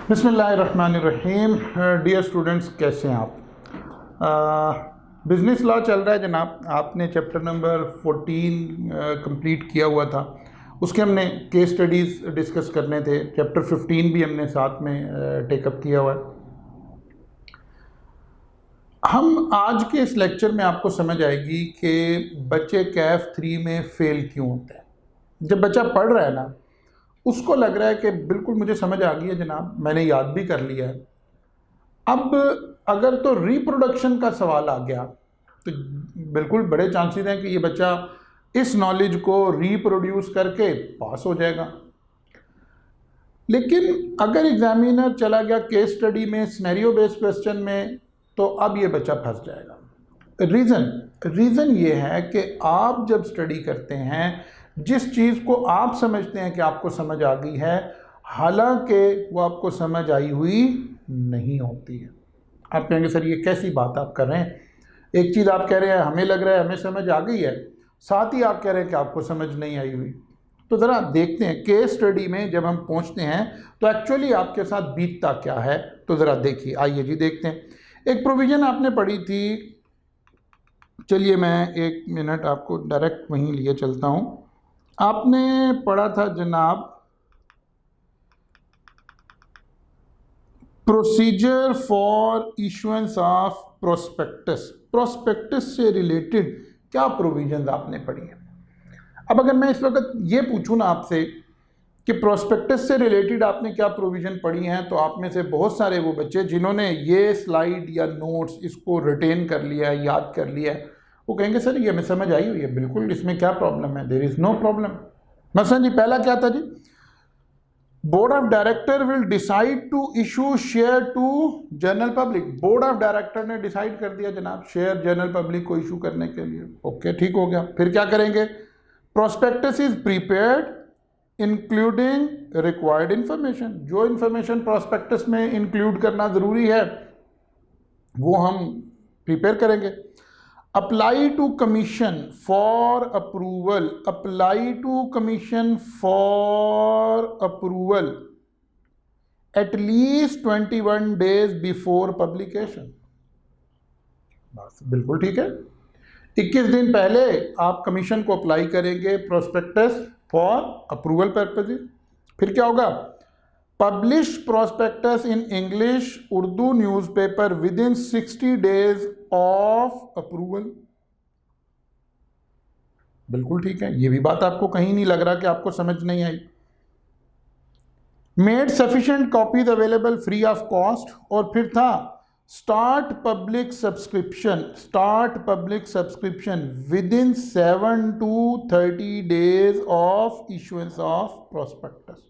बिस्मिल्लाहिर्रहमानिर्रहीम। Dear students, कैसे हैं आप? बिज़नेस लॉ चल रहा है जनाब। आपने चैप्टर नंबर 14 कंप्लीट किया हुआ था। उसके हमने केस स्टडीज़ डिस्कस करने थे। चैप्टर 15 भी हमने साथ में टेकअप किया हुआ है। हम आज के इस लेक्चर में आपको समझ आएगी कि बच्चे कैफ 3 में फ़ेल क्यों होते हैं। जब बच्चा पढ़ रहा है ना, उसको लग रहा है कि बिल्कुल मुझे समझ आ गई है जनाब, मैंने याद भी कर लिया है। अब अगर तो रिप्रोडक्शन का सवाल आ गया तो बिल्कुल बड़े चांसेस हैं कि ये बच्चा इस नॉलेज को रिप्रोड्यूस करके पास हो जाएगा। लेकिन अगर एग्जामिनर चला गया केस स्टडी में, सिनेरियो बेस्ड क्वेश्चन में, तो अब ये बच्चा फंस जाएगा। रीज़न ये है कि आप जब स्टडी करते हैं, जिस चीज़ को आप समझते हैं कि आपको समझ आ गई है, हालांकि वो आपको समझ आई हुई नहीं होती है। आप कहेंगे सर ये कैसी बात आप कर रहे हैं? एक चीज़ आप कह रहे हैं हमें लग रहा है हमें समझ आ गई है, साथ ही आप कह रहे हैं कि आपको समझ नहीं आई हुई। तो ज़रा देखते हैं केस स्टडी में जब हम पहुंचते हैं तो एक्चुअली आपके साथ बीतता क्या है। तो ज़रा देखिए, आइए जी देखते हैं। एक प्रोविज़न आपने पढ़ी थी, चलिए मैं 1 मिनट आपको डायरेक्ट वहीं लिए चलता हूँ। आपने पढ़ा था जनाब procedure for issuance of prospectus. Prospectus से रिलेटेड क्या प्रोविजंस आपने पढ़ी है? अब अगर मैं इस वक्त ये पूछूं ना आपसे कि प्रोस्पेक्टस से रिलेटेड आपने क्या प्रोविज़न पढ़ी हैं, तो आप में से बहुत सारे वो बच्चे जिन्होंने ये स्लाइड या नोट्स इसको रिटेन कर लिया है, याद कर लिया है, वो कहेंगे सर ये हमें समझ आई हुई है, बिल्कुल इसमें क्या प्रॉब्लम है, देयर इज़ नो प्रॉब्लम। मसलन जी पहला क्या था जी, board of director will decide to issue share to general public. Board of director ने डिसाइड कर दिया जनाब शेयर जनरल पब्लिक को इशू करने के लिए। ओके, ठीक हो गया। फिर क्या करेंगे? Prospectus is prepared including required information. जो इंफॉर्मेशन प्रोस्पेक्टस में इंक्लूड करना ज़रूरी है वो हम प्रिपेयर करेंगे। Apply to commission for approval. Apply to commission for approval at least 21 days before publication. बस बिल्कुल ठीक है। 21 दिन पहले आप कमीशन को अप्लाई करेंगे प्रोस्पेक्टस फॉर अप्रूवल पर्पसेस। फिर क्या होगा? Publish prospectus in English Urdu newspaper with in 60 days of approval. बिल्कुल ठीक है, ये भी बात आपको कहीं नहीं लग रहा कि आपको समझ नहीं आई। Made sufficient copies available free of cost. और फिर था start public subscription. Start public subscription within 7 to 30 days of issuance of prospectus.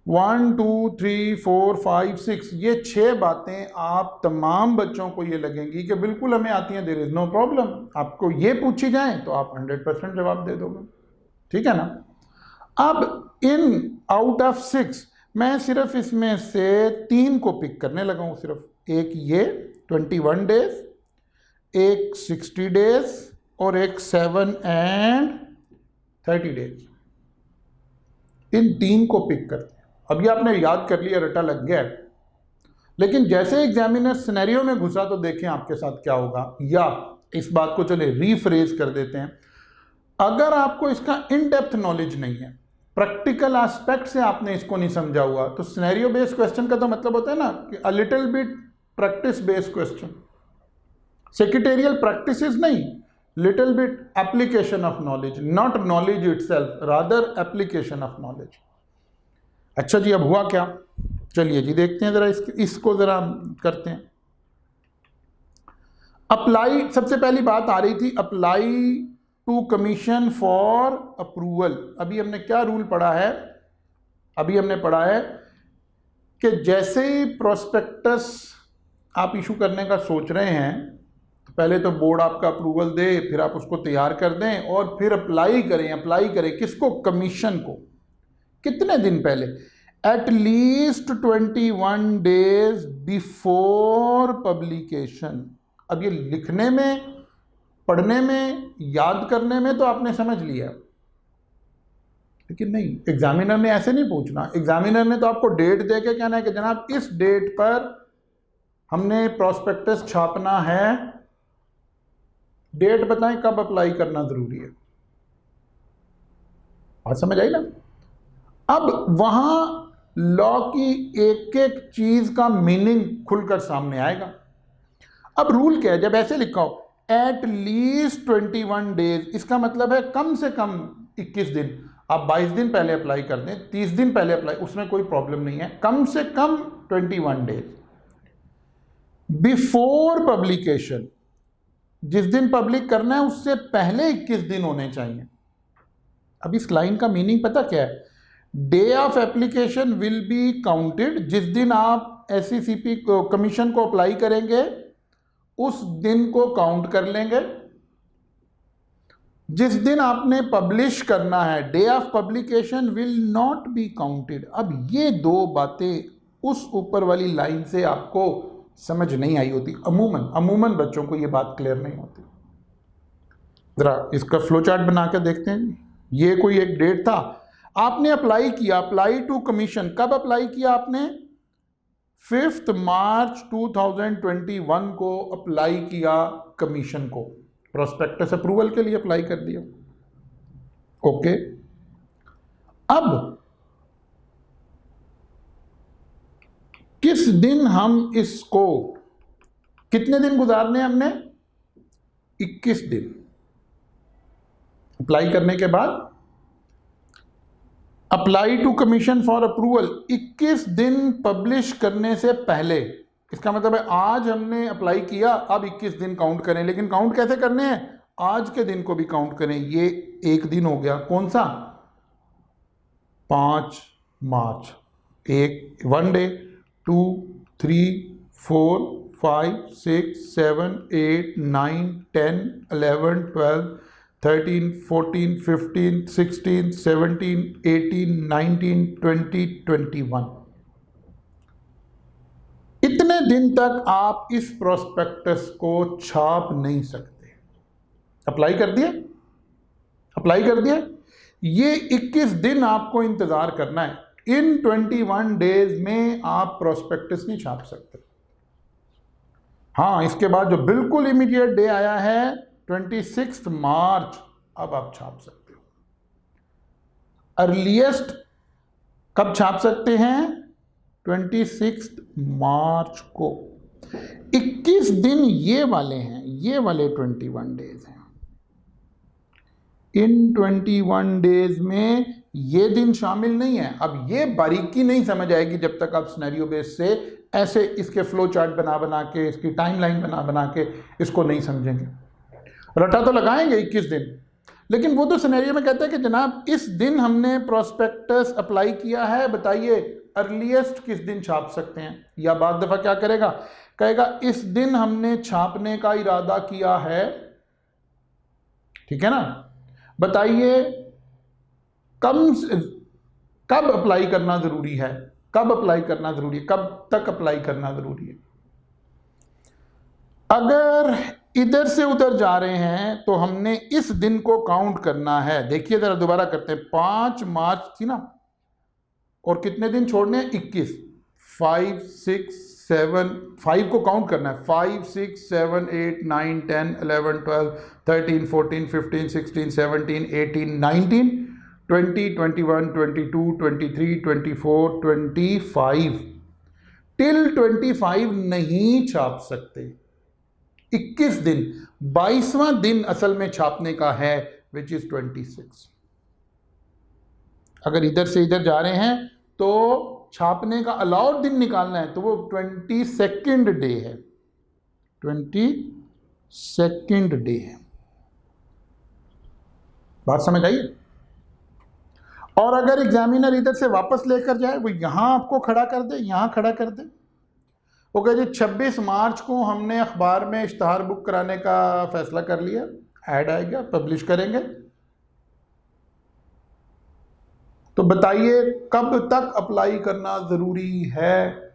1 2 3 4 5 6 ये 6 बातें आप तमाम बच्चों को ये लगेंगी कि बिल्कुल हमें आती हैं, देयर इज नो प्रॉब्लम। आपको ये पूछी जाए तो आप 100% जवाब दे दोगे, ठीक है ना। अब इन आउट ऑफ 6 मैं सिर्फ इसमें से 3 को पिक करने लगा हूँ। सिर्फ एक ये 21 डेज, एक 60 डेज और एक 7 and 30 डेज। इन 3 को पिक करते हैं। अभी आपने याद कर लिया, रटा लग गया है। लेकिन जैसे एग्जामिनर सिनेरियो में घुसा तो देखें आपके साथ क्या होगा। या इस बात को चले रीफ्रेज कर देते हैं। अगर आपको इसका इन डेप्थ नॉलेज नहीं है, प्रैक्टिकल एस्पेक्ट से आपने इसको नहीं समझा हुआ, तो सिनेरियो बेस्ड क्वेश्चन का तो मतलब होता है ना कि a little bit practice based question. Secretarial practice नहीं, little bit application of knowledge, not knowledge itself, rather application of knowledge. अच्छा जी, अब हुआ क्या? चलिए जी देखते हैं जरा इसको जरा करते हैं। अप्लाई, सबसे पहली बात आ रही थी apply to commission for approval. अभी हमने क्या रूल पढ़ा है? अभी हमने पढ़ा है कि जैसे ही प्रोस्पेक्टस आप इशू करने का सोच रहे हैं तो पहले तो बोर्ड आपका अप्रूवल दे, फिर आप उसको तैयार कर दें और फिर अप्लाई करें। अप्लाई करें किसको? कमीशन को। कितने दिन पहले? Eight least 21 days before publication. अब ये लिखने में, पढ़ने में, याद करने में तो आपने समझ लिया, लेकिन नहीं, एग्जामिनर ने ऐसे नहीं पूछना। एग्जामिनर ने तो आपको डेट दे के कहना है कि जनाब इस डेट पर हमने प्रोस्पेक्टस छापना है, डेट बताएं कब अप्लाई करना जरूरी है। बात समझ आई ना? अब वहां लॉ की एक एक चीज का मीनिंग खुलकर सामने आएगा। अब रूल क्या है? जब ऐसे लिखा हो एट लीस्ट 21 डेज, इसका मतलब है कम से कम 21 दिन। आप 22 दिन पहले अप्लाई कर दें, 30 दिन पहले अप्लाई, उसमें कोई प्रॉब्लम नहीं है। कम से कम 21 डेज बिफोर पब्लिकेशन, जिस दिन पब्लिक करना है उससे पहले 21 दिन होने चाहिए। अब इस लाइन का मीनिंग पता क्या है? Day of application will be counted, जिस दिन आप SECP कमीशन को अप्लाई करेंगे उस दिन को काउंट कर लेंगे। जिस दिन आपने पब्लिश करना है, day of publication will not be counted. अब ये दो बातें उस ऊपर वाली लाइन से आपको समझ नहीं आई होती। अमूमन बच्चों को ये बात क्लियर नहीं होती। जरा इसका फ्लो चार्ट बना कर देखते हैं। ये कोई एक डेट था, आपने अप्लाई किया, अप्लाई टू कमीशन। कब अप्लाई किया आपने? 5 मार्च 2021 को अप्लाई किया कमीशन को, प्रोस्पेक्टस अप्रूवल के लिए अप्लाई कर दिया। ओके, अब किस दिन हम इसको, कितने दिन गुजारने हमने? 21 दिन। अप्लाई करने के बाद apply to commission for approval 21 दिन पब्लिश करने से पहले। इसका मतलब है आज हमने अप्लाई किया, अब 21 दिन काउंट करें। लेकिन काउंट कैसे करने हैं? आज के दिन को भी काउंट करें। ये एक दिन हो गया, कौन सा? 5 मार्च। एक 1 डे, 2 3 4 5 6 7 8 9 10 11 12 13 14 15 16 17 18 19 20 21। इतने दिन तक आप इस प्रोस्पेक्टस को छाप नहीं सकते। अप्लाई कर दिए, अप्लाई कर दिए, ये 21 दिन आपको इंतजार करना है। इन 21 डेज में आप प्रोस्पेक्टस नहीं छाप सकते। हाँ, इसके बाद जो बिल्कुल इमीडिएट डे आया है 26 मार्च, अब आप छाप सकते हो। अर्लीस्ट कब छाप सकते हैं? 26 मार्च को। 21 दिन ये वाले हैं, ये वाले 21 डेज हैं। इन 21 डेज में ये दिन शामिल नहीं है। अब ये बारीकी नहीं समझ आएगी जब तक आप सिनेरियो बेस से ऐसे इसके फ्लो चार्ट बना बना के, इसकी टाइमलाइन बना बना के इसको नहीं समझेंगे। रटा तो लगाएंगे 21 दिन, लेकिन वो तो सिनेरियो में कहता है कि जनाब इस दिन हमने प्रोस्पेक्टस अप्लाई किया है, बताइए अर्लीस्ट किस दिन छाप सकते हैं। या बाद दफ़ा क्या करेगा, कहेगा इस दिन हमने छापने का इरादा किया है, ठीक है ना, बताइए कब अप्लाई करना ज़रूरी है, कब अप्लाई करना ज़रूरी है, कब तक अप्लाई करना ज़रूरी है। अगर इधर से उधर जा रहे हैं तो हमने इस दिन को काउंट करना है। देखिए ज़रा दोबारा करते हैं। 5 मार्च थी ना, और कितने दिन छोड़ने हैं? 21। 5 6 7, 5 को काउंट करना है। 5 6 7 8 9 10 11 12 13 14 15 16 17 18 19 20 21 22 23 24 25। टिल 25 नहीं छाप सकते। 21 दिन, 22वां दिन असल में छापने का है, विच इज 26। अगर इधर से इधर जा रहे हैं तो छापने का अलाउड दिन निकालना है, तो वो 22nd डे है। 22nd डे है। बात समझ आई? और अगर एग्जामिनर इधर से वापस लेकर जाए, वो यहां आपको खड़ा कर दे, यहां खड़ा कर दे, वो कहे जी 26 मार्च को हमने अखबार में इश्तहार बुक कराने का फैसला कर लिया, ऐड आएगा, पब्लिश करेंगे, तो बताइए कब तक अप्लाई करना ज़रूरी है।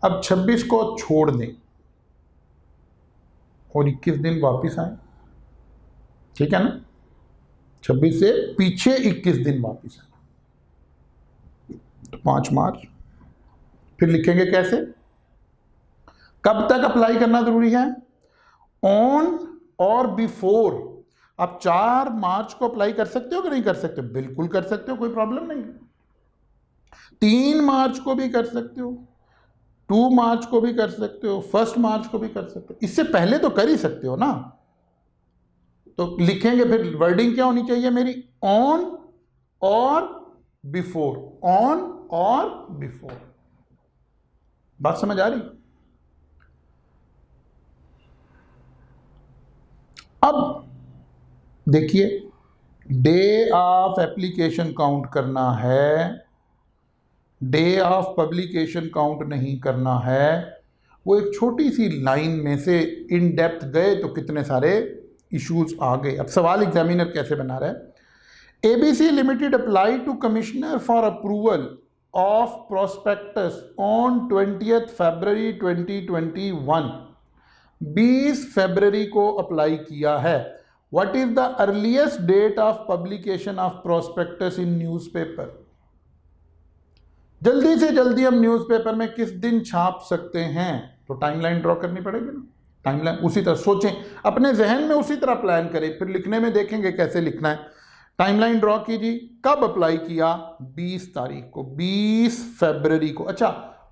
अब 26 को छोड़ दें और 21 दिन वापस आए, ठीक है ना। 26 से पीछे 21 दिन वापिस आना, तो 5 मार्च। फिर लिखेंगे कैसे, कब तक अप्लाई करना जरूरी है, ऑन और बिफोर। आप 4 मार्च को अप्लाई कर सकते हो कि नहीं कर सकते, बिल्कुल कर सकते हो, कोई प्रॉब्लम नहीं। 3 मार्च को भी कर सकते हो, 2 मार्च को भी कर सकते हो, 1 मार्च को भी कर सकते हो, इससे पहले तो कर ही सकते हो ना। तो लिखेंगे फिर वर्डिंग क्या होनी चाहिए मेरी, ऑन और बिफोर, ऑन और बिफोर। बात समझ आ रही। अब देखिए, डे ऑफ एप्लीकेशन काउंट करना है, डे ऑफ पब्लिकेशन काउंट नहीं करना है। वो एक छोटी सी लाइन में से इन डेप्थ गए तो कितने सारे इश्यूज आ गए। अब सवाल एग्जामिनर कैसे बना रहा है, ABC limited apply to commissioner for approval of prospectus on 20 फरवरी 2021, 20 फरवरी को अप्लाई किया है। What is the earliest date of publication of prospectus in newspaper. जल्दी से जल्दी हम न्यूज़पेपर में किस दिन छाप सकते हैं, तो टाइमलाइन ड्रॉ करनी पड़ेगी ना। टाइमलाइन उसी तरह सोचें, अपने जहन में उसी तरह प्लान करें, फिर लिखने में देखेंगे कैसे लिखना है। टाइमलाइन ड्रॉ कीजिए, कब अप्लाई किया, 20 तारीख को, 20 फरवरी को। अच्छा,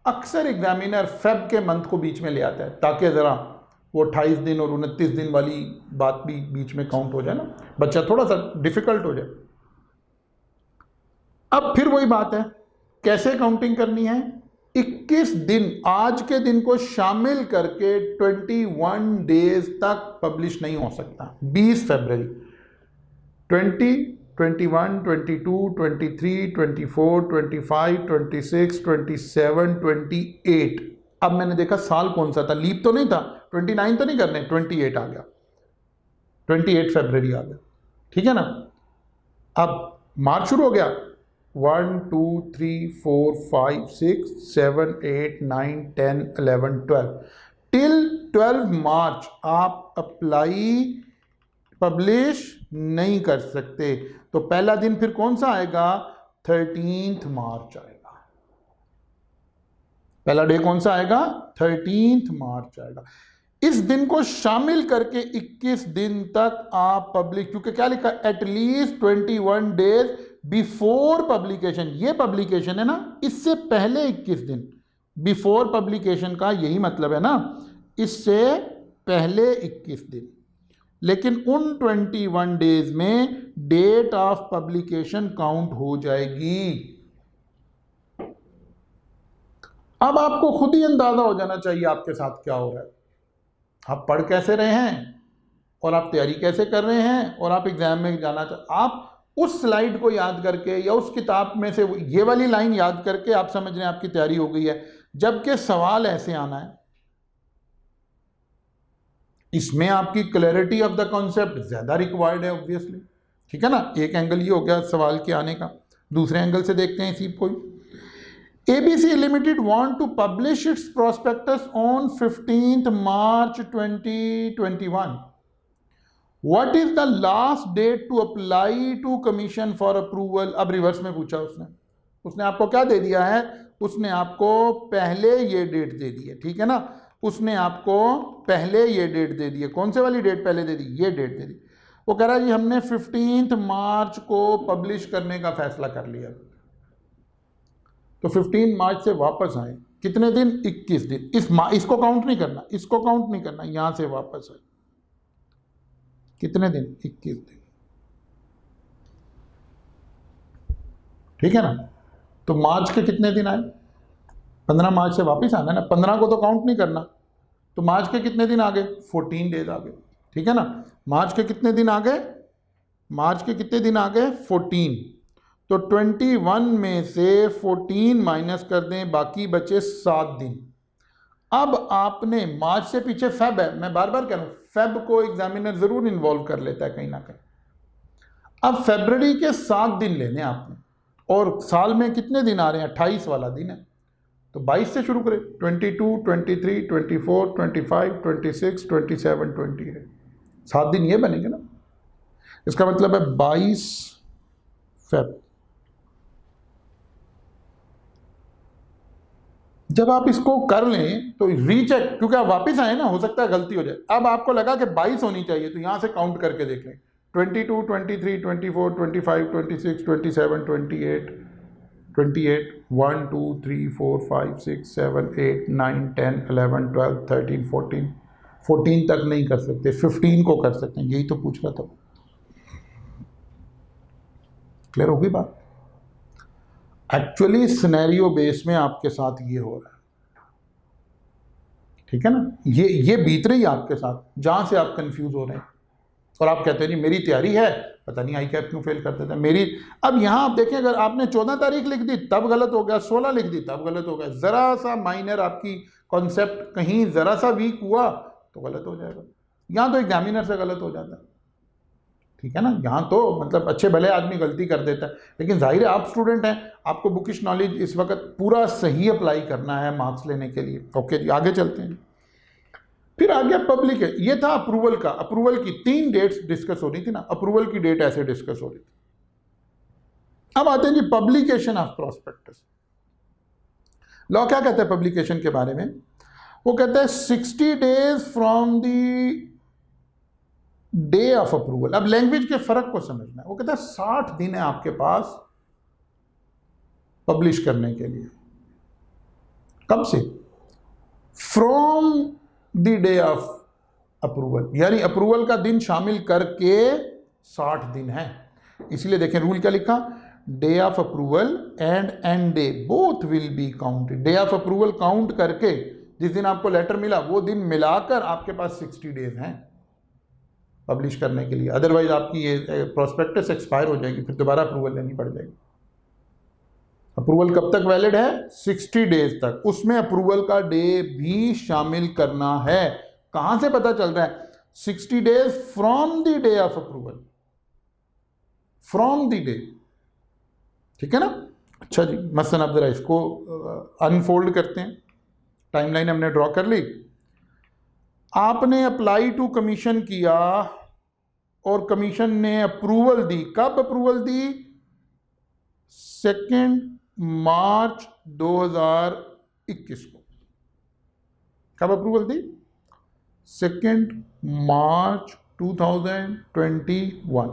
अक्सर एग्जामिनर फेब के मंथ को बीच में ले आता है ताकि ज़रा वो 28 दिन और 29 दिन वाली बात भी बीच में काउंट हो जाए ना, बच्चा थोड़ा सा डिफिकल्ट हो जाए। अब फिर वही बात है, कैसे काउंटिंग करनी है, 21 दिन, आज के दिन को शामिल करके 21 डेज तक पब्लिश नहीं हो सकता। 20 फरवरी 20, 21, 22, 23, 24, 25, 26, 27, 28। अब मैंने देखा साल कौन सा था, लीप तो नहीं था, 29 तो नहीं करने, 28 आ गया, 28 फरवरी आ गया, ठीक है ना। अब मार्च शुरू हो गया, 1, 2, 3, 4, 5, 6, 7, 8, 9, 10, 11, 12 टिल 12 मार्च आप अप्लाई पब्लिश नहीं कर सकते। तो पहला दिन फिर कौन सा आएगा, 13 मार्च आएगा। पहला डे कौन सा आएगा, 13 मार्च आएगा। इस दिन को शामिल करके 21 दिन तक आप पब्लिश, क्योंकि क्या लिखा, एटलीस्ट 21 डेज बिफोर पब्लिकेशन। ये पब्लिकेशन है ना, इससे पहले 21 दिन, बिफोर पब्लिकेशन का यही मतलब है ना, इससे पहले 21 दिन। लेकिन उन 21 डेज में डेट ऑफ पब्लिकेशन काउंट हो जाएगी। अब आपको खुद ही अंदाजा हो जाना चाहिए आपके साथ क्या हो रहा है, आप पढ़ कैसे रहे हैं और आप तैयारी कैसे कर रहे हैं, और आप एग्जाम में जाना आप उस स्लाइड को याद करके या उस किताब में से ये वाली लाइन याद करके आप समझ रहे हैं आपकी तैयारी हो गई है। जबकि सवाल ऐसे आना है, इसमें आपकी क्लैरिटी ऑफ द कॉन्सेप्ट ज्यादा रिक्वायर्ड है ऑब्वियसली, ठीक है ना। एक एंगल ये हो गया सवाल के आने का, दूसरे एंगल से देखते हैं इसी को। ABC Limited want to publish its prospectus on 15th March 2021. What is the last date to apply to commission for approval? अब रिवर्स में पूछा उसने आपको क्या दे दिया है, उसने आपको पहले ये डेट दे दी है, ठीक है ना। उसने आपको पहले ये डेट दे दी है, कौन से वाली डेट पहले दे दी, ये डेट दे दी। वो कह रहा है जी हमने 15 मार्च को पब्लिश करने का फैसला कर लिया, तो 15 मार्च से वापस आए, कितने दिन, 21 दिन। इसको काउंट नहीं करना, इसको काउंट नहीं करना, यहां से वापस आए कितने दिन, 21 दिन, ठीक है ना। तो मार्च के कितने दिन आए, 15 मार्च से वापस आना है ना, 15 को तो काउंट नहीं करना, तो मार्च के कितने दिन आ गए, 14 डेज आ गए, ठीक है ना। मार्च के कितने दिन आ गए, मार्च के कितने दिन आ गए, 14। तो 21 में से 14 माइनस कर दें, बाकी बचे 7 दिन। अब आपने मार्च से पीछे फेब है, मैं बार बार कह रहा हूं फेब को एग्जामिनर जरूर इन्वॉल्व कर लेता है कहीं ना कहीं। अब फरवरी के 7 दिन लेने आपने, और साल में कितने दिन आ रहे हैं, 28 वाला दिन है, तो 22 से शुरू करें, 22, 23, 24, 25, 26, 27, 28, 7 दिन ये बनेंगे ना। इसका मतलब है 22 फेब। जब आप इसको कर लें तो रीचेक, क्योंकि आप वापस आए ना, हो सकता है गलती हो जाए। अब आपको लगा कि 22 होनी चाहिए, तो यहां से काउंट करके देख लें, 22, 23, 24, 25, 26, 27, 28, 28, 1, 2, 3, 4, 5, 6, 7, 8, 9, 10, 11, 12, 13, 14, 14 तक नहीं कर सकते, 15 को कर सकते हैं। यही तो पूछ रहा था। क्लियर होगी बात? एक्चुअली सिनेरियो बेस में आपके साथ ये हो रहा है, ठीक है ना। ये बीत रही है आपके साथ, जहां से आप कंफ्यूज हो रहे हैं और आप कहते हैं जी मेरी तैयारी है, पता नहीं आई कैप क्यों फेल कर देता है मेरी। अब यहां आप देखें, अगर आपने 14 तारीख लिख दी तब गलत हो गया, 16 लिख दी तब गलत हो गया, जरा सा माइनर आपकी कॉन्सेप्ट कहीं जरा सा वीक हुआ तो गलत हो जाएगा। यहां तो एग्जामिनर से गलत हो जाता है, ठीक है ना। यहाँ तो मतलब अच्छे भले आदमी गलती कर देता है, लेकिन जाहिर है आप स्टूडेंट हैं, आपको बुकिश नॉलेज इस वक्त पूरा सही अप्लाई करना है मार्क्स लेने के लिए। ओके जी, आगे चलते हैं। फिर आ गया पब्लिक है, ये था अप्रूवल का। अप्रूवल की 3 डेट्स डिस्कस हो रही थी ना, अप्रूवल की डेट ऐसे डिस्कस हो रही थी। अब आते हैं जी पब्लिकेशन ऑफ प्रोस्पेक्टस। लॉ क्या कहता है पब्लिकेशन के बारे में? वो कहता है 60 days from the day of approval. अब लैंग्वेज के फर्क को समझना है। वो कहता है 60 दिन है आपके पास पब्लिश करने के लिए। कब से? From the day of approval, यानी अप्रूवल का दिन शामिल करके 60 दिन है। इसलिए देखें रूल क्या लिखा, day of approval and and day both will be counted. Day of approval count करके जिस दिन आपको लेटर मिला वो दिन मिलाकर आपके पास 60 डेज हैं पब्लिश करने के लिए। अदरवाइज आपकी ये प्रोस्पेक्टस एक्सपायर हो जाएगी, फिर दोबारा अप्रूवल लेनी पड़ जाएगी। अप्रूवल कब तक वैलिड है? 60 डेज तक। उसमें अप्रूवल का डे भी शामिल करना है। कहां से पता चल रहा है? 60 days from the day of approval, from the day, ठीक है ना। अच्छा जी, मसलन अब जरा इसको अनफोल्ड करते हैं। टाइमलाइन हमने ड्रॉ कर ली। आपने अप्लाई टू कमीशन किया और कमीशन ने अप्रूवल दी। कब अप्रूवल दी? 2 मार्च 2021 को। कब अप्रूवल दी? 2 मार्च 2021।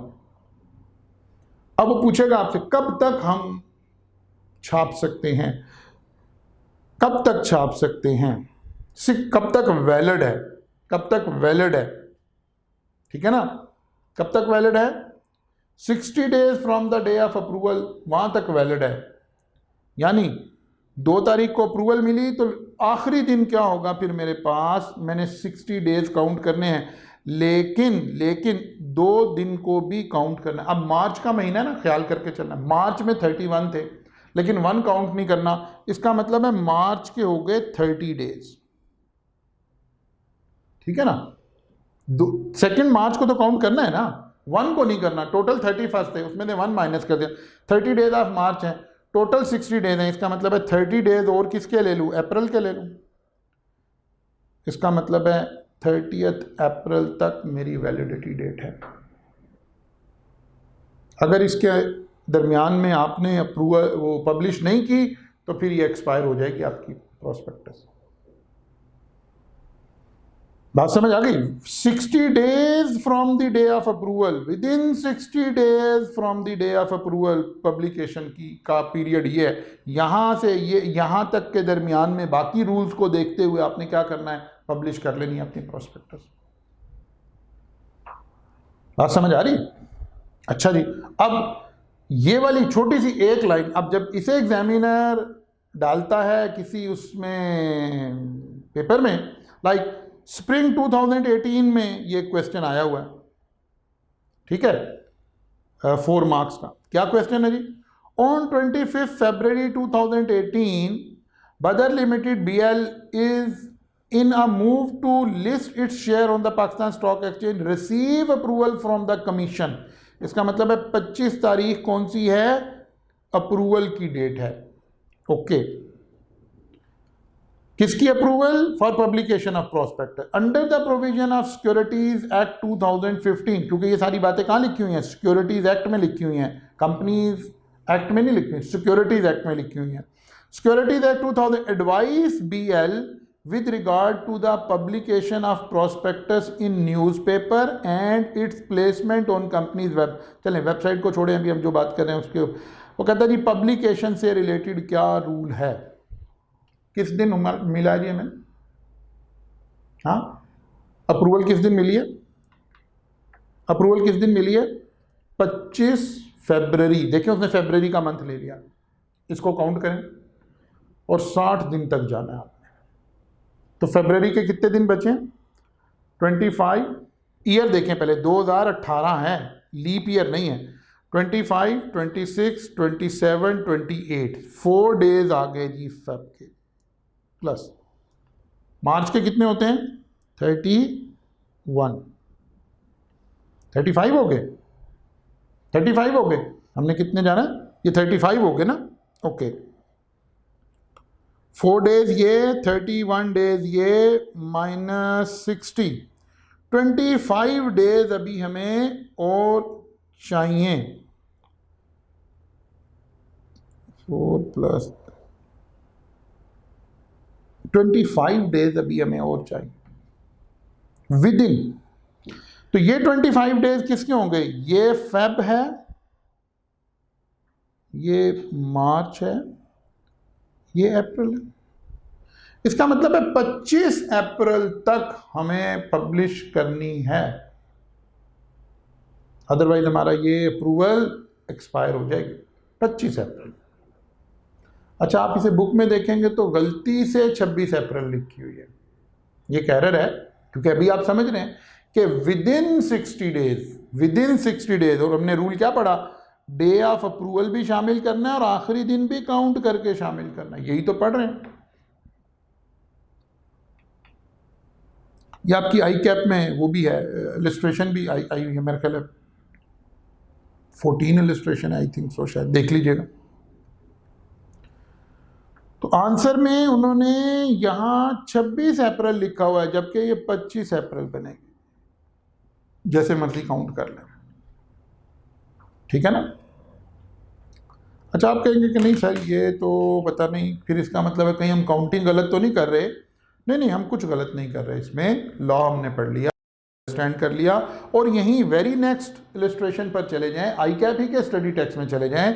अब वो पूछेगा आपसे कब तक हम छाप सकते हैं, कब तक छाप सकते हैं, कब तक वैलिड है, कब तक वैलिड है, ठीक है ना। कब तक वैलिड है? 60 days from the day of approval, वहां तक वैलिड है। यानी 2 तारीख को अप्रूवल मिली तो आखिरी दिन क्या होगा फिर मेरे पास, मैंने 60 डेज काउंट करने हैं। लेकिन 2 दिन को भी काउंट करना है। अब मार्च का महीना है ना, ख्याल करके चलना। मार्च में 31 थे लेकिन 1 काउंट नहीं करना। इसका मतलब है मार्च के हो गए 30 डेज, ठीक है ना। 2 मार्च को तो काउंट करना है ना, 1 को नहीं करना। टोटल 31 थे, उसमें से 1 माइनस कर दिया। 30 डेज ऑफ मार्च है, टोटल 60 डेज हैं। इसका मतलब है 30 डेज और किसके ले लूँ? अप्रैल के ले लूँ। इसका मतलब है 30 अप्रैल तक मेरी वैलिडिटी डेट है। अगर इसके दरमियान में आपने अप्रूवल वो पब्लिश नहीं की तो फिर ये एक्सपायर हो जाएगी आपकी प्रोस्पेक्टस। बात समझ आ गई? 60 days from the day of approval, with in 60 days from the day of approval publication की का पीरियड ये है। यहां से ये यहां तक के दरमियान में बाकी रूल्स को देखते हुए आपने क्या करना है? पब्लिश कर लेनी है अपनी प्रोस्पेक्टस। बात समझ आ रही? अच्छा जी, अब ये वाली छोटी सी एक लाइन, अब जब इसे एग्जामिनर डालता है किसी उसमें पेपर में, लाइक स्प्रिंग 2018 में ये क्वेश्चन आया हुआ है, ठीक है, 4 मार्क्स का। क्या क्वेश्चन है जी? ऑन 25 February 2018 बदर limited BL is in a move to list its share on the Pakistan Stock Exchange receive approval from the commission। इसका मतलब है 25 तारीख कौन सी है? अप्रूवल की डेट है। ओके, किसकी approval? For publication of prospectus under the provision of securities act 2015, क्योंकि ये सारी बातें कहाँ लिखी हुई हैं? सिक्योरिटीज एक्ट में लिखी हुई हैं, कंपनीज एक्ट में नहीं लिखी हुई, सिक्योरिटीज एक्ट में लिखी हुई हैं। Securities act 2000 advice BL with regard to the publication of prospectus in newspaper and its placement on company's web। चलें वेबसाइट को छोड़ें, अभी हम जो बात कर रहे हैं उसके, वो कहता है जी पब्लिकेशन से रिलेटेड क्या रूल है, किस दिन मिला जी हमें? हाँ, अप्रूवल किस दिन मिली है? अप्रूवल किस दिन मिली है? 25 फरवरी। देखिए उसने फरवरी का मंथ ले लिया, इसको काउंट करें और 60 दिन तक जाना है आपने। तो फरवरी के कितने दिन बचे? 25। ईयर देखें पहले, 2018 है, लीप ईयर नहीं है। 25, 26, 27, 28, 4 डेज आ गए जी फेब के। प्लस मार्च के कितने होते हैं? 31। 35 हो गए, 35 हो गए। हमने कितने जाना? ये 35 हो गए ना, ओके। 4 डेज ये, 31 डेज ये, -60, 25 डेज अभी हमें और चाहिए। 4 + 25 डेज अभी हमें और चाहिए विद इन। तो ये 25 डेज किसके होंगे? ये फेब है, ये मार्च है, ये अप्रैल है। इसका मतलब है 25 अप्रैल तक हमें पब्लिश करनी है, अदरवाइज हमारा ये अप्रूवल एक्सपायर हो जाएगी 25 अप्रैल। अच्छा, आप इसे बुक में देखेंगे तो गलती से 26 अप्रैल लिखी हुई है, ये कैरर है, क्योंकि अभी आप समझ रहे हैं कि विदिन 60 डेज, और हमने रूल क्या पढ़ा? डे ऑफ अप्रूवल भी शामिल करना है और आखिरी दिन भी काउंट करके शामिल करना है, यही तो पढ़ रहे हैं। ये आपकी आई कैप में वो भी है, इलस्ट्रेशन भी आई हुई है, मेरे ख्याल है 14 इलस्ट्रेशन आई थिंक सो, शायद देख लीजिएगा। तो आंसर में उन्होंने यहाँ 26 अप्रैल लिखा हुआ है, जबकि ये 25 अप्रैल बनेगी, जैसे मर्जी काउंट कर लें, ठीक है ना। अच्छा, आप कहेंगे कि नहीं सर ये तो पता नहीं, फिर इसका मतलब है कहीं हम काउंटिंग गलत तो नहीं कर रहे? नहीं, हम कुछ गलत नहीं कर रहे, इसमें लॉ हमने पढ़ लिया, अंडरस्टैंड कर लिया, और यहीं वेरी नेक्स्ट इलस्ट्रेशन पर चले जाएं, आई कैप ही के स्टडी टेक्स्ट में चले जाएं,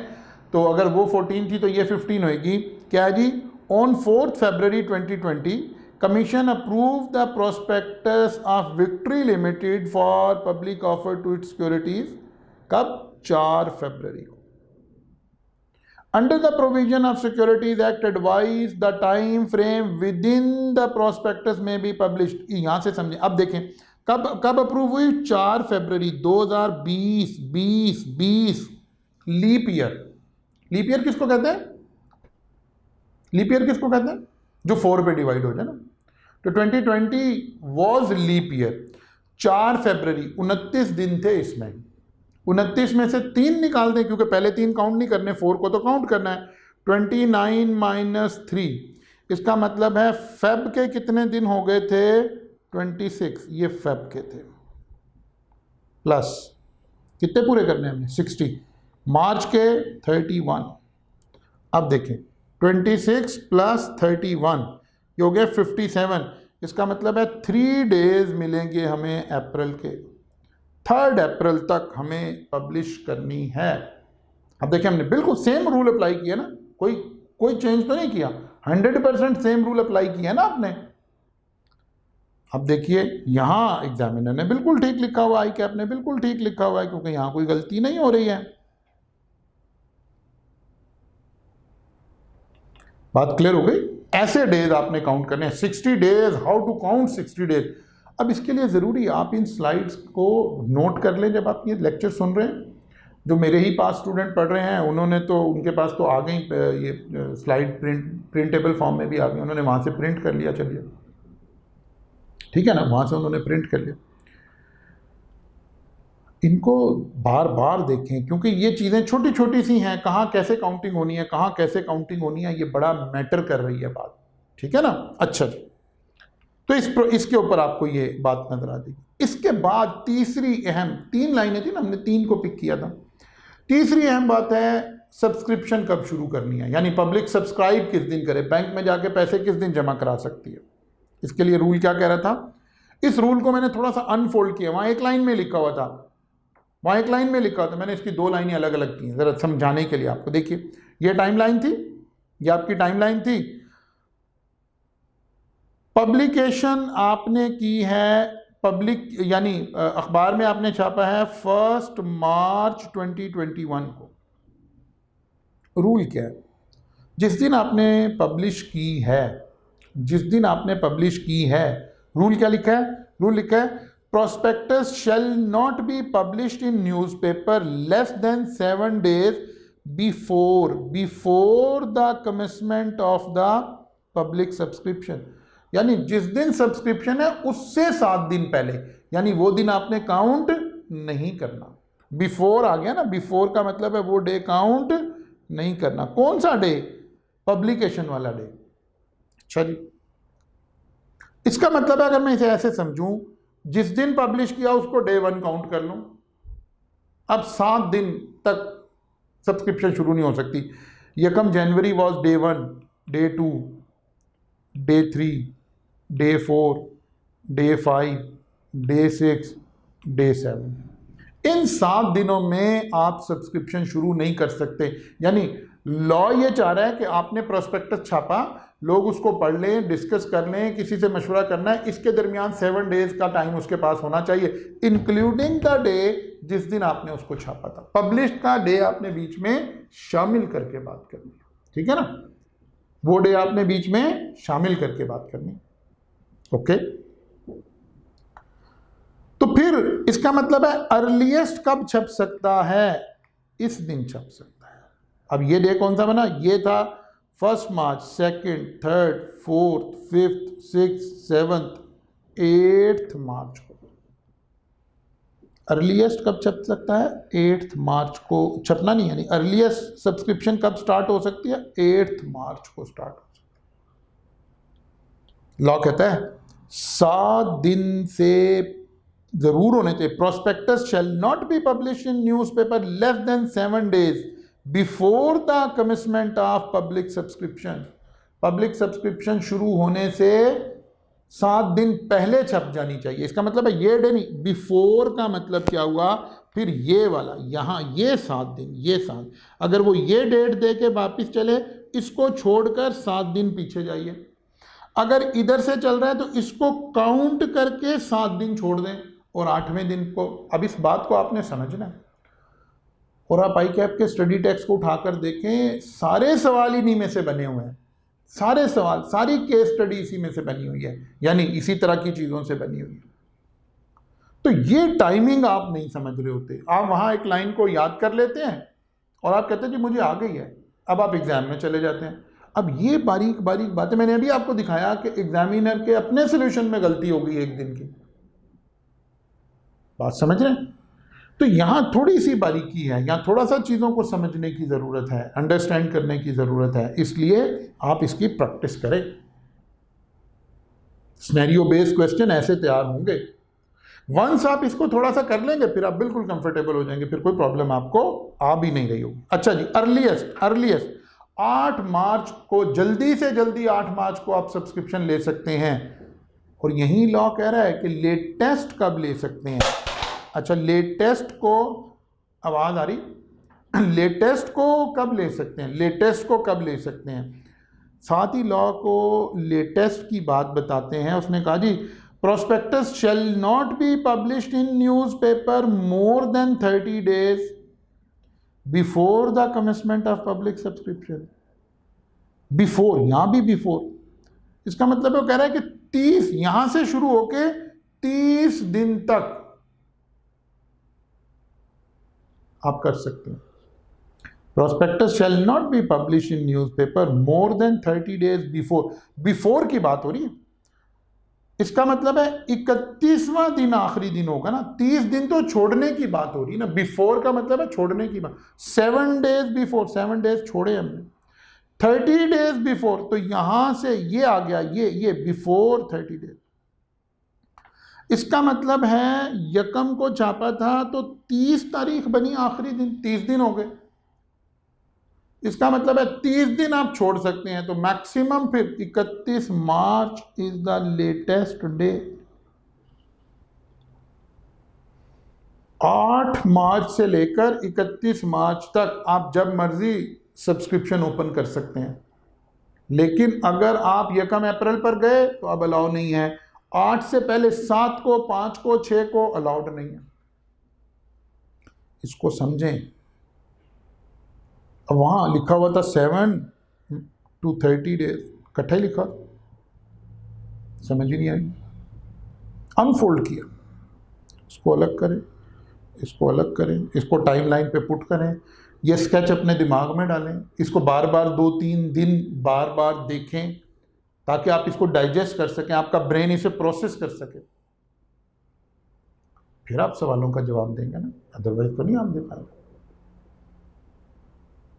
तो अगर वो 14 थी तो ये 15 होगी। क्या है जी? ऑन 4 फरवरी 2020 commission approve the prospectus of Victory Limited for public offer to its securities. कब? 4 फरवरी को। Under the provision of securities act advise the time frame within the prospectus में बी पब्लिश्ड। यहां से समझें, अब देखें कब अप्रूव हुई? 4 फरवरी 2020। 20 लीप ईयर। लीप ईयर किसको कहते हैं? लीप ईयर किसको कहते हैं? जो 4 पे डिवाइड हो जाए ना। तो 2020 वॉज लीप ईयर। 4 फरवरी 29 दिन थे इसमें, 29 में से 3 निकाल दें, क्योंकि पहले 3 काउंट नहीं करने, 4 को तो काउंट करना है। 29 - 3, इसका मतलब है फेब के कितने दिन हो गए थे? 26, ये फेब के थे। प्लस कितने पूरे करने हमने? 60। मार्च के 31। अब देखें 26 + 31 ये हो गया 57। इसका मतलब है 3 डेज मिलेंगे हमें अप्रैल के। 3 अप्रैल तक हमें पब्लिश करनी है। अब देखिए हमने बिल्कुल सेम रूल अप्लाई किया ना, कोई चेंज तो नहीं किया, 100% सेम रूल अप्लाई किया ना आपने। अब देखिए यहाँ एग्जामिनर ने बिल्कुल ठीक लिखा हुआ, आई कैप ने बिल्कुल ठीक लिखा हुआ है, क्योंकि यहाँ कोई गलती नहीं हो रही है। बात क्लियर हो गई? ऐसे डेज आपने काउंट करने हैं, 60 days, how to count 60 days. अब इसके लिए ज़रूरी है आप इन स्लाइड्स को नोट कर लें जब आप ये लेक्चर सुन रहे हैं। जो मेरे ही पास स्टूडेंट पढ़ रहे हैं उन्होंने तो, उनके पास तो आ गई ये स्लाइड प्रिंटेबल फॉर्म में भी आ गई, उन्होंने वहाँ से प्रिंट कर लिया, चलिए ठीक है ना, वहाँ से उन्होंने प्रिंट कर लिया। इनको बार बार देखें, क्योंकि ये चीज़ें छोटी छोटी सी हैं, कहाँ कैसे काउंटिंग होनी है, कहाँ कैसे काउंटिंग होनी है, ये बड़ा मैटर कर रही है बात। ठीक है ना। अच्छा जी, तो इसके ऊपर आपको ये बात नजर आ जाएगी। इसके बाद तीसरी अहम, 3 लाइनें थी ना, हमने 3 को पिक किया था। तीसरी अहम बात है सब्सक्रिप्शन कब शुरू करनी है, यानी पब्लिक सब्सक्राइब किस दिन करे, बैंक में जाके पैसे किस दिन जमा करा सकती है। इसके लिए रूल क्या कह रहा था, इस रूल को मैंने थोड़ा सा अनफोल्ड किया। वहां एक लाइन में लिखा हुआ था, मैंने इसकी 2 लाइनें अलग अलग की हैं जरा समझाने के लिए आपको। देखिए ये टाइमलाइन थी, ये आपकी टाइमलाइन थी। पब्लिकेशन आपने की है, पब्लिक यानी अखबार में आपने छापा है 1 मार्च 2021 को। रूल क्या है, जिस दिन आपने पब्लिश की है, रूल क्या लिखा है, रूल लिखा है prospectus shall not be published in newspaper less than 7 days before the commencement of the public subscription. यानी जिस दिन सब्सक्रिप्शन है उससे 7 दिन पहले, यानी वो दिन आपने काउंट नहीं करना। बिफोर आ गया ना, बिफोर का मतलब है वो डे काउंट नहीं करना। कौन सा डे, पब्लिकेशन वाला डे। अच्छा जी, इसका मतलब है अगर मैं इसे ऐसे समझूं, जिस दिन पब्लिश किया उसको डे 1 काउंट कर लूं। अब 7 दिन तक सब्सक्रिप्शन शुरू नहीं हो सकती। यकम जनवरी was day 1, day 2, day 3, day 4, day 5, day 6, day 7। इन 7 दिनों में आप सब्सक्रिप्शन शुरू नहीं कर सकते। यानी लॉ ये चाह रहा है कि आपने प्रोस्पेक्टस छापा, लोग उसको पढ़ लें, डिस्कस कर लें, किसी से मशवरा करना है, इसके दरमियान 7 डेज का टाइम उसके पास होना चाहिए, इंक्लूडिंग द डे जिस दिन आपने उसको छापा था। पब्लिश का डे आपने बीच में शामिल करके बात करनी, ठीक है ना, वो डे आपने बीच में शामिल करके बात करनी। ओके, तो फिर इसका मतलब है अर्लीस्ट कब छप सकता है, इस दिन छप सकता है। अब ये डे कौन सा बना, ये था 1 मार्च, 2nd, 3rd, 4th, 5th, 6th, 7th, 8th मार्च को। अर्लीस्ट कब छप सकता है, 8th मार्च को छपना नहीं, यानी अर्लीस्ट सब्सक्रिप्शन कब स्टार्ट हो सकती है, 8th मार्च को स्टार्ट हो सकती है। लॉ कहता है 7 दिन से जरूर होने चाहिए। Prospectus shall not be publish in newspaper less than 7 days before the commencement of public subscription. Public subscription शुरू होने से 7 दिन पहले छप जानी चाहिए। इसका मतलब है ये डे नहीं, बिफोर का मतलब क्या हुआ, फिर ये वाला यहाँ ये 7 दिन, ये 7, अगर वो ये डेट दे के वापिस चले, इसको छोड़कर 7 दिन पीछे जाइए। अगर इधर से चल रहा है तो इसको काउंट करके 7 दिन छोड़ दें और 8वें दिन को। अब इस बात को आपने समझना है, और आप आई कैप के स्टडी टेक्स्ट को उठाकर देखें, सारे सवाल इन्हीं में से बने हुए हैं। सारे सवाल, सारी केस स्टडी इसी में से बनी हुई है, यानी इसी तरह की चीज़ों से बनी हुई है। तो ये टाइमिंग आप नहीं समझ रहे होते। आप वहाँ एक लाइन को याद कर लेते हैं और आप कहते हैं जी मुझे आ गई है, अब आप एग्जाम में चले जाते हैं। अब ये बारीक बारीक बातें मैंने अभी आपको दिखाया कि एग्जामिनर के अपने सोल्यूशन में गलती हो गई एक दिन की, बात समझ रहे हैं। तो यहाँ थोड़ी सी बारीकी है, यहाँ थोड़ा सा चीज़ों को समझने की ज़रूरत है, अंडरस्टैंड करने की ज़रूरत है, इसलिए आप इसकी प्रैक्टिस करें। सिनेरियो बेस्ड क्वेश्चन ऐसे तैयार होंगे। वंस आप इसको थोड़ा सा कर लेंगे फिर आप बिल्कुल कंफर्टेबल हो जाएंगे, फिर कोई प्रॉब्लम आपको आ भी नहीं रही होगी। अच्छा जी, अर्लीस्ट 8 मार्च को, जल्दी से जल्दी 8 मार्च को आप सब्सक्रिप्शन ले सकते हैं। और यही लॉ कह रहा है कि लेटेस्ट कब ले सकते हैं। अच्छा, लेटेस्ट को, आवाज़ आ रही, लेटेस्ट को कब ले सकते हैं, लेटेस्ट को कब ले सकते हैं। साथ ही लॉ को लेटेस्ट की बात बताते हैं। उसने कहा जी prospectus shall not be published in newspaper more than 30 days before the commencement of public subscription. Before, यहां भी बिफोर, इसका मतलब वो कह रहा है कि 30, यहां से शुरू होके 30 दिन तक आप कर सकते हैं। Prospectus shall not be publish in newspaper more than 30 days before. Before की बात हो रही है, इसका मतलब है 31वां दिन आखिरी दिन होगा ना। 30 दिन तो छोड़ने की बात हो रही है ना, बिफोर का मतलब है छोड़ने की बात। 7 डेज बिफोर, 7 डेज छोड़े हमने, 30 डेज बिफोर, तो यहां से ये आ गया, ये बिफोर 30 डेज। इसका मतलब है यकम को छापा था तो 30 तारीख बनी आखिरी दिन, 30 दिन हो गए। इसका मतलब है 30 दिन आप छोड़ सकते हैं, तो मैक्सिमम फिर 31 मार्च इज द लेटेस्ट डे। 8 मार्च से लेकर 31 मार्च तक आप जब मर्जी सब्सक्रिप्शन ओपन कर सकते हैं, लेकिन अगर आप यकम अप्रैल पर गए तो अब अलाउ नहीं है। 8 से पहले 7 को, 5 को, 6 को अलाउड नहीं है। इसको समझें। अब वहां लिखा हुआ था 7 to 30 डेज, इकट्ठा ही लिखा, समझ ही नहीं आई। अनफोल्ड किया, इसको अलग करें, इसको अलग करें, इसको टाइमलाइन पे पुट करें, ये स्केच अपने दिमाग में डालें, इसको बार बार 2-3 दिन बार बार देखें ताकि आप इसको डाइजेस्ट कर सकें, आपका ब्रेन इसे प्रोसेस कर सके, फिर आप सवालों का जवाब देंगे ना, अदरवाइज तो नहीं आप दे पाएंगे।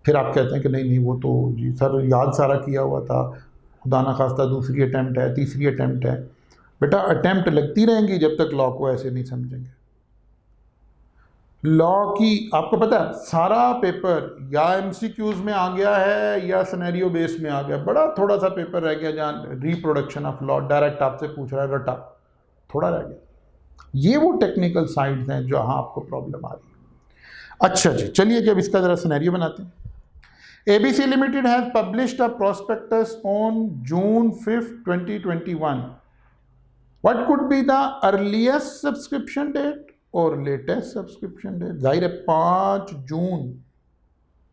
फिर आप कहते हैं कि नहीं वो तो जी सर याद सारा किया हुआ था, खुदा ना खास्ता दूसरी अटैम्प्ट है, तीसरी अटैम्प्ट है। बेटा अटैम्प्ट लगती रहेंगी जब तक लॉ को ऐसे नहीं समझेंगे। लॉ की आपको पता है सारा पेपर या एमसीक्यूज में आ गया है या सिनेरियो बेस में आ गया, बड़ा थोड़ा सा पेपर रह गया जहाँ रिप्रोडक्शन ऑफ लॉ डायरेक्ट आपसे पूछ रहा है, रटा थोड़ा रह गया। ये वो टेक्निकल साइड्स हैं जहाँ आपको प्रॉब्लम आ रही है। अच्छा जी, चलिए जब इसका ज़रा सिनेरियो बनाते हैं। ABC Limited has published a prospectus on June 5th, 2021. What could be the earliest subscription date और latest subscription date? जाहिर है 5 जून,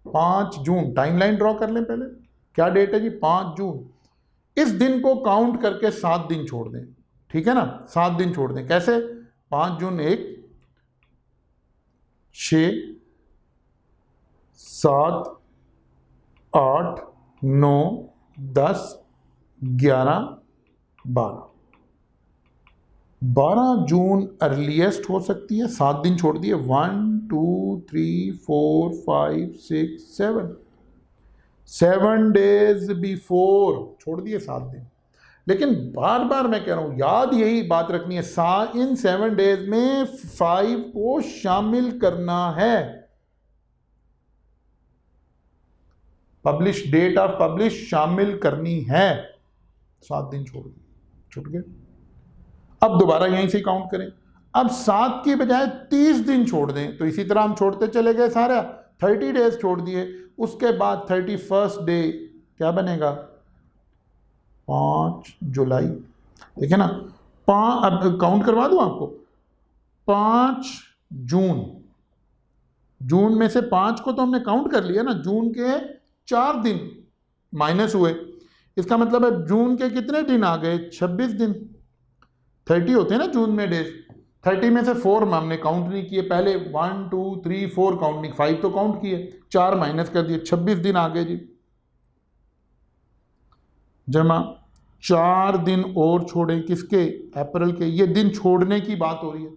5 जून टाइमलाइन ड्रॉ कर लें पहले। क्या डेट है जी? 5 जून। इस दिन को काउंट करके 7 दिन छोड़ दें, ठीक है ना, 7 दिन छोड़ दें। कैसे? 5 जून 1, 6, 7, 8, 9, 10, 11, 12। 12 जून अर्लीस्ट हो सकती है, 7 दिन छोड़ दिए। 1, 2, 3, 4, 5, 6, 7 डेज बिफोर छोड़ दिए 7 दिन। लेकिन बार बार मैं कह रहा हूं, याद यही बात रखनी है, इन 7 डेज में 5 को शामिल करना है। पब्लिश, डेट ऑफ पब्लिश शामिल करनी है। 7 दिन छोड़ दिए, छूट गए। अब दोबारा यहीं से काउंट करें। अब 7 की बजाय 30 दिन छोड़ दें, तो इसी तरह हम छोड़ते चले गए सारा। 30 डेज छोड़ दिए, उसके बाद 31st डे क्या बनेगा? 5 जुलाई। देखिए ना, अब काउंट करवा दूं आपको। 5 जून, जून में से 5 को तो हमने काउंट कर लिया ना, जून के 4 दिन माइनस हुए। इसका मतलब है जून के कितने दिन आ गए? 26 दिन। 30 होते हैं ना जून में डेज, 30 में से 4 हमने काउंट नहीं किए पहले। 1, 2, 3, 4 काउंट नहीं, 5 तो काउंट किए, 4 माइनस कर दिए, 26 दिन आ गए जी। जमा 4 दिन और छोड़े, किसके? अप्रैल के। ये दिन छोड़ने की बात हो रही है।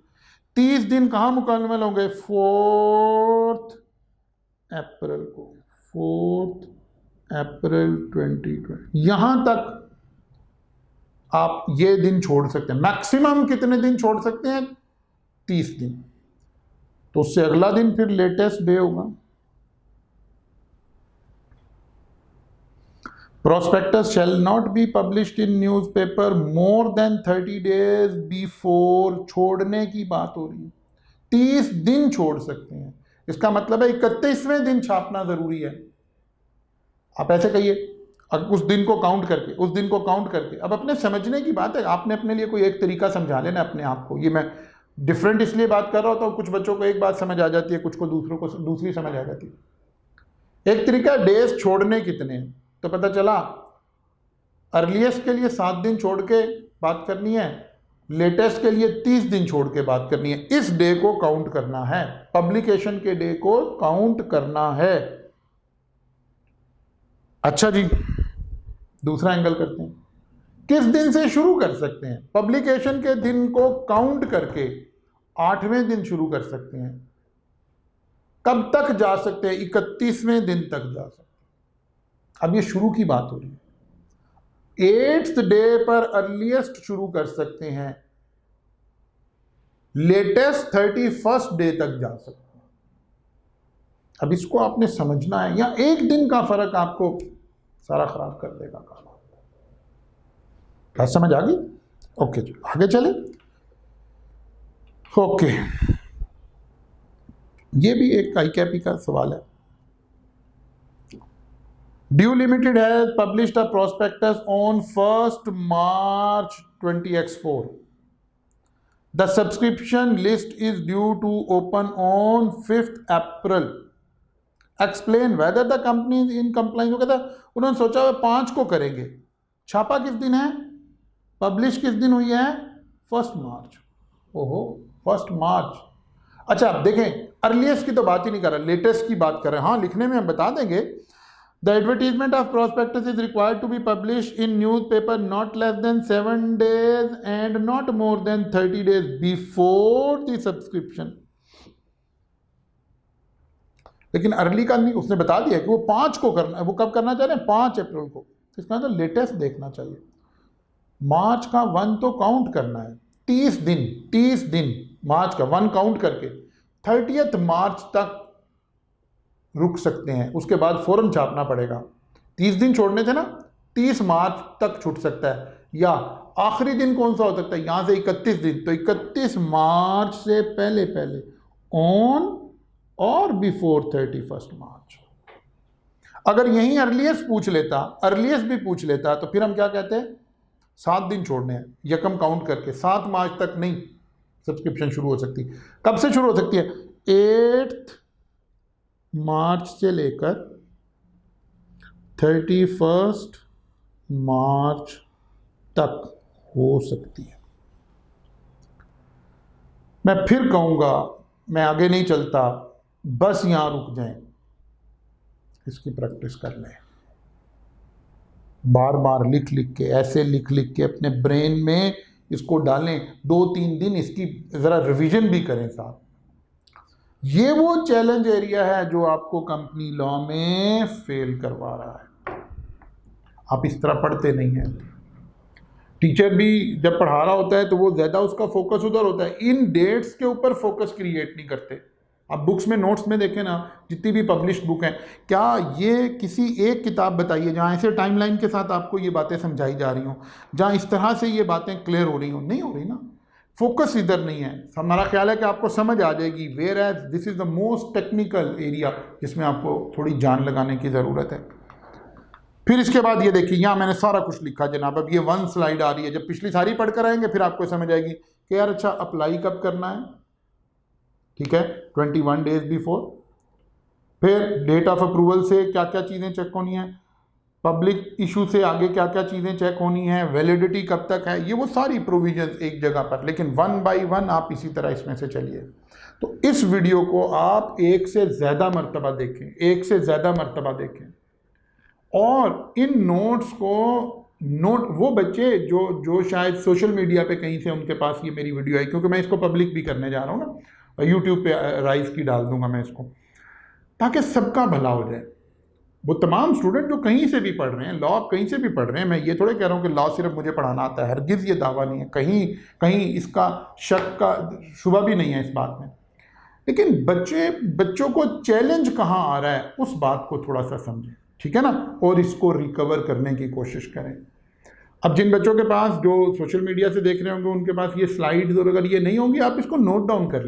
30 दिन कहाँ मुकम्मल होंगे? 4 अप्रैल को, 4 अप्रैल 2020। यहां तक आप ये दिन छोड़ सकते हैं। मैक्सिमम कितने दिन छोड़ सकते हैं? 30 दिन। तो उससे अगला दिन फिर लेटेस्ट डे होगा। Prospectus shall not be published in newspaper more than 30 days before. छोड़ने की बात हो रही है, 30 दिन छोड़ सकते हैं। इसका मतलब है 31वें दिन छापना जरूरी है। आप ऐसे कहिए, अब उस दिन को काउंट करके, उस दिन को काउंट करके। अब अपने समझने की बात है, आपने अपने लिए कोई एक तरीका समझा लेना अपने आप को। ये मैं डिफरेंट इसलिए बात कर रहा हूं तो कुछ बच्चों को एक बात समझ आ जाती है, कुछ को दूसरों को दूसरी समझ आ जाती है। एक तरीका डेज छोड़ने कितने हैं, तो पता चला अर्लीस्ट के लिए 7 दिन छोड़ के बात करनी है, लेटेस्ट के लिए 30 दिन छोड़ के बात करनी है। इस डे को काउंट करना है, पब्लिकेशन के डे को काउंट करना है। अच्छा जी, दूसरा एंगल करते हैं। किस दिन से शुरू कर सकते हैं? पब्लिकेशन के दिन को काउंट करके 8वें दिन शुरू कर सकते हैं। कब तक जा सकते हैं? 31वें दिन तक जा सकते हैं। अब ये शुरू की बात हो रही है। 8th डे पर अर्लीस्ट शुरू कर सकते हैं, लेटेस्ट 31st डे तक जा सकते हैं। अब इसको आपने समझना है, या एक दिन का फर्क आपको सारा खराब कर देगा काम। बात समझ आ गई? ओके जी, आगे चले। ओके, ये भी एक ICAPI का सवाल है। Due Limited has published a prospectus on 1st March 20x4. The subscription list is due to open on 5th April. Explain whether the company is in compliance। वो कहता है उन्होंने सोचा हुआ 5 को करेंगे। छापा किस दिन है, पब्लिश किस दिन हुई है, 1st मार्च। ओहो, 1st मार्च। अच्छा, अब देखें, अर्लीस्ट की तो बात ही नहीं कर रहा, लेटेस्ट की बात कर रहे हैं। हाँ, लिखने में हम बता देंगे। The advertisement of prospectus is required to be published in newspaper not less than 7 days and not more than 30 days before the subscription। लेकिन अर्ली का नहीं, उसने बता दिया कि वो 5 को करना है। वो कब करना चाह रहे हैं, 5 अप्रैल को। इसका मतलब लेटेस्ट देखना चाहिए। मार्च का 1 तो काउंट करना है, 30 दिन मार्च का 1 काउंट करके 30th मार्च तक रुक सकते हैं। उसके बाद फौरन छापना पड़ेगा। 30 दिन छोड़ने थे ना, 30 मार्च तक छूट सकता है। या आखिरी दिन कौन सा हो सकता है, यहां से 31 दिन, तो 31 मार्च से पहले ऑन और बिफोर 31st मार्च। अगर यहीं अर्लीस्ट भी पूछ लेता तो फिर हम क्या कहते हैं, 7 दिन छोड़ने हैं, यकम काउंट करके 7 मार्च तक नहीं सब्सक्रिप्शन शुरू हो सकती। कब से शुरू हो सकती है, 8th मार्च से लेकर 31st मार्च तक हो सकती है। मैं फिर कहूंगा, मैं आगे नहीं चलता, बस यहां रुक जाएं, इसकी प्रैक्टिस कर लें। बार बार लिख के, ऐसे लिख के अपने ब्रेन में इसको डालें। 2-3 दिन इसकी ज़रा रिवीजन भी करें साथ। ये वो चैलेंज एरिया है जो आपको कंपनी लॉ में फेल करवा रहा है। आप इस तरह पढ़ते नहीं हैं। टीचर भी जब पढ़ा रहा होता है तो वो ज़्यादा उसका फोकस उधर होता है, इन डेट्स के ऊपर फोकस क्रिएट नहीं करते। आप बुक्स में, नोट्स में देखें ना, जितनी भी पब्लिश्ड बुक हैं, क्या ये किसी एक किताब बताइए जहाँ ऐसे टाइमलाइन के साथ आपको ये बातें समझाई जा रही हों, जहाँ इस तरह से ये बातें क्लियर हो रही हों? नहीं हो रही ना। फोकस इधर नहीं है। हमारा ख्याल है कि आपको समझ आ जाएगी, whereas this is the most technical area जिसमें आपको थोड़ी जान लगाने की ज़रूरत है। फिर इसके बाद ये देखिए, यहाँ मैंने सारा कुछ लिखा जनाब। अब ये 1 स्लाइड आ रही है, जब पिछली सारी पढ़ कर आएंगे फिर आपको समझ आएगी कि यार अच्छा अप्लाई कब करना है। ठीक है, 21 डेज बिफोर। फिर डेट ऑफ अप्रूवल से क्या क्या चीज़ें चेक होनी है, पब्लिक इशू से आगे क्या क्या चीज़ें चेक होनी है, वैलिडिटी कब तक है, ये वो सारी प्रोविजंस एक जगह पर। लेकिन 1 by 1 आप इसी तरह इसमें से चलिए। तो इस वीडियो को आप 1 से ज़्यादा मरतबा देखें, और इन नोट्स को वो बच्चे जो शायद सोशल मीडिया पे कहीं से उनके पास ये मेरी वीडियो आई, क्योंकि मैं इसको पब्लिक भी करने जा रहा हूँ ना, और यूट्यूब पे राइज की डाल दूंगा मैं इसको, ताकि सबका भला हो जाए। वो तमाम स्टूडेंट जो कहीं से भी पढ़ रहे हैं, लॉ कहीं से भी पढ़ रहे हैं, मैं ये थोड़े कह रहा हूँ कि लॉ सिर्फ मुझे पढ़ाना आता है, हरगिज़ ये दावा नहीं है, कहीं इसका शक का शुबा भी नहीं है इस बात में। लेकिन बच्चों को चैलेंज कहाँ आ रहा है, उस बात को थोड़ा सा समझें, ठीक है ना, और इसको रिकवर करने की कोशिश करें। अब जिन बच्चों के पास, जो सोशल मीडिया से देख रहे होंगे, उनके पास ये स्लाइड्स और अगर ये नहीं होंगी, आप इसको नोट डाउन कर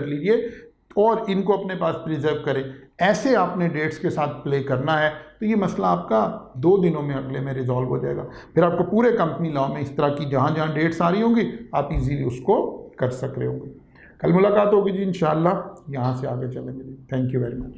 लीजिए, और इनको अपने पास प्रिजर्व करें। ऐसे आपने डेट्स के साथ प्ले करना है, तो ये मसला आपका 2 दिनों में, अगले में रिजॉल्व हो जाएगा। फिर आपको पूरे कंपनी लॉ में इस तरह की जहाँ डेट्स आ रही होंगी, आप इजीली उसको कर सक रहे होंगे। कल मुलाकात होगी जी इंशाल्लाह, यहाँ से आगे चलेंगे जी। Thank you very much.